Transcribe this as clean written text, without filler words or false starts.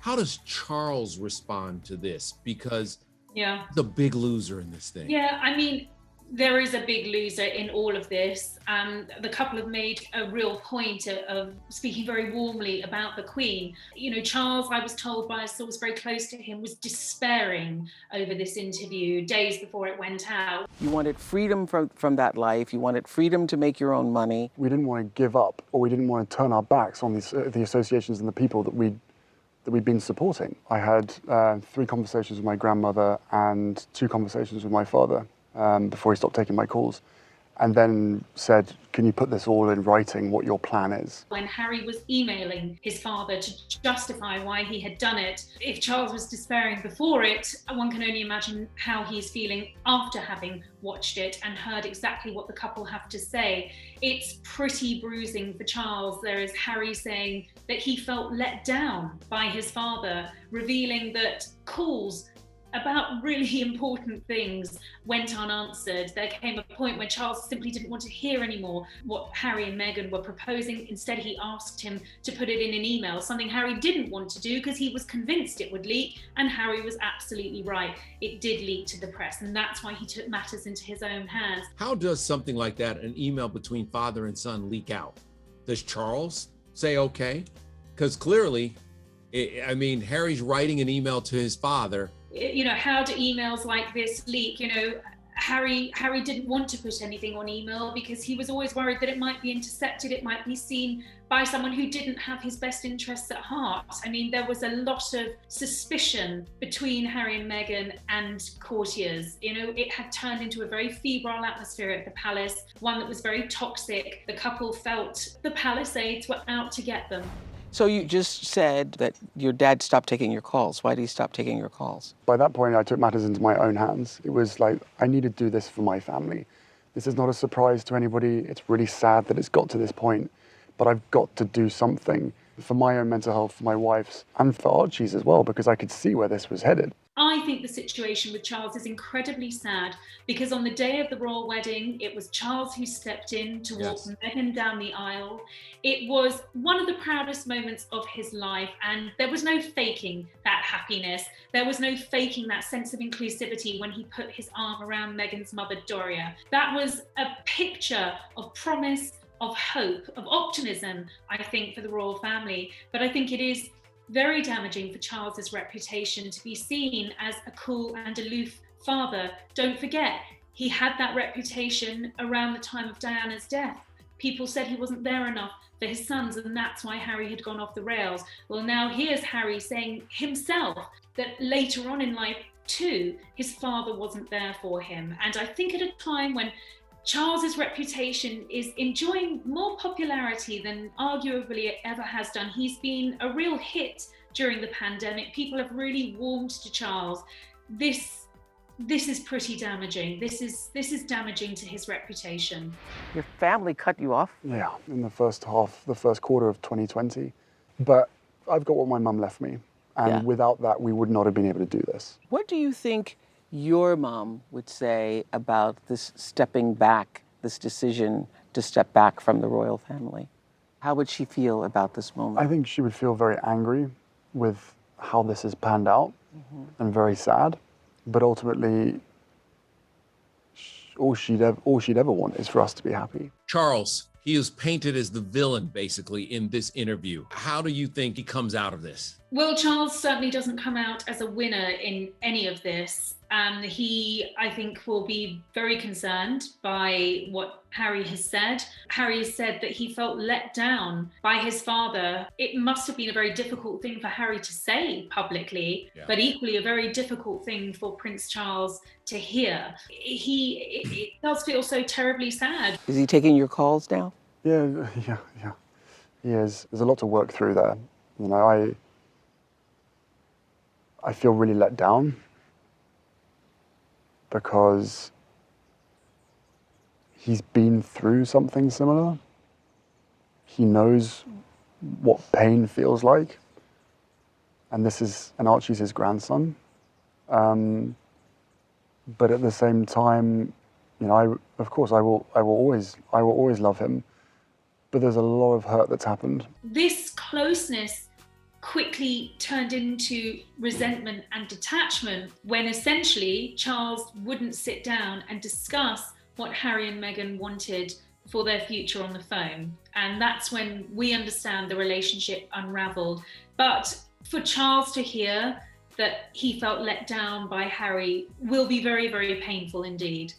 How does Charles respond to this? Because Yeah. he's a big loser in this thing. Yeah, I mean, there is a big loser in all of this. The couple have made a real point of speaking very warmly about the Queen. You know, Charles, I was told by a source very close to him, was despairing over this interview days before it went out. You wanted freedom from that life. You wanted freedom to make your own money. We didn't want to give up, or we didn't want to turn our backs on the associations and the people that we'd been supporting. I had 3 conversations with my grandmother and 2 conversations with my father before he stopped taking my calls, and then said, can you put this all in writing, what your plan is? When Harry was emailing his father to justify why he had done it, if Charles was despairing before it, one can only imagine how he's feeling after having watched it and heard exactly what the couple have to say. It's pretty bruising for Charles. There is Harry saying that he felt let down by his father, revealing that calls about really important things went unanswered. There came a point when Charles simply didn't want to hear anymore what Harry and Meghan were proposing. Instead, he asked him to put it in an email, something Harry didn't want to do because he was convinced it would leak, and Harry was absolutely right. It did leak to the press, and that's why he took matters into his own hands. How does something like that, an email between father and son, leak out? Does Charles say okay? Because clearly, I mean, Harry's writing an email to his father. You know, how do emails like this leak? You know, Harry didn't want to put anything on email because he was always worried that it might be intercepted, it might be seen by someone who didn't have his best interests at heart. I mean, there was a lot of suspicion between Harry and Meghan and courtiers. You know, it had turned into a very febrile atmosphere at the palace, one that was very toxic. The couple felt the palisades were out to get them. So you just said that your dad stopped taking your calls. Why did he stop taking your calls? By that point, I took matters into my own hands. It was like, I need to do this for my family. This is not a surprise to anybody. It's really sad that it's got to this point, but I've got to do something for my own mental health, for my wife's, and for Archie's as well, because I could see where this was headed. I think the situation with Charles is incredibly sad because on the day of the royal wedding, it was Charles who stepped in to walk Meghan down the aisle. It was one of the proudest moments of his life, and there was no faking that happiness. There was no faking that sense of inclusivity when he put his arm around Meghan's mother, Doria. That was a picture of promise, of hope, of optimism, I think, for the royal family. But I think it is very damaging for Charles's reputation to be seen as a cool and aloof father. Don't forget, he had that reputation around the time of Diana's death. People said he wasn't there enough for his sons, and that's why Harry had gone off the rails. Well, now here's Harry saying himself that later on in life too, his father wasn't there for him. And I think at a time when Charles's reputation is enjoying more popularity than arguably it ever has done. He's been a real hit during the pandemic. People have really warmed to Charles. This is pretty damaging. This is damaging to his reputation. Your family cut you off? Yeah, in the first quarter of 2020. But I've got what my mum left me. And without that, we would not have been able to do this. What do you think your mom would say about this stepping back, this decision to step back from the royal family? How would she feel about this moment? I think she would feel very angry with how this has panned out and very sad. But ultimately, all she'd ever want is for us to be happy. Charles, he is painted as the villain, basically, in this interview. How do you think he comes out of this? Well, Charles certainly doesn't come out as a winner in any of this. He, I think, will be very concerned by what Harry has said. Harry has said that he felt let down by his father. It must have been a very difficult thing for Harry to say publicly, but equally a very difficult thing for Prince Charles to hear. It does feel so terribly sad. Is he taking your calls now? Yeah. He is. There's a lot to work through there. You know, I feel really let down because he's been through something similar. He knows what pain feels like. And Archie's his grandson. But at the same time, you know, of course I will always love him. But there's a lot of hurt that's happened. This closeness quickly turned into resentment and detachment when essentially Charles wouldn't sit down and discuss what Harry and Meghan wanted for their future on the phone. And that's when we understand the relationship unraveled. But for Charles to hear that he felt let down by Harry will be very, very painful indeed.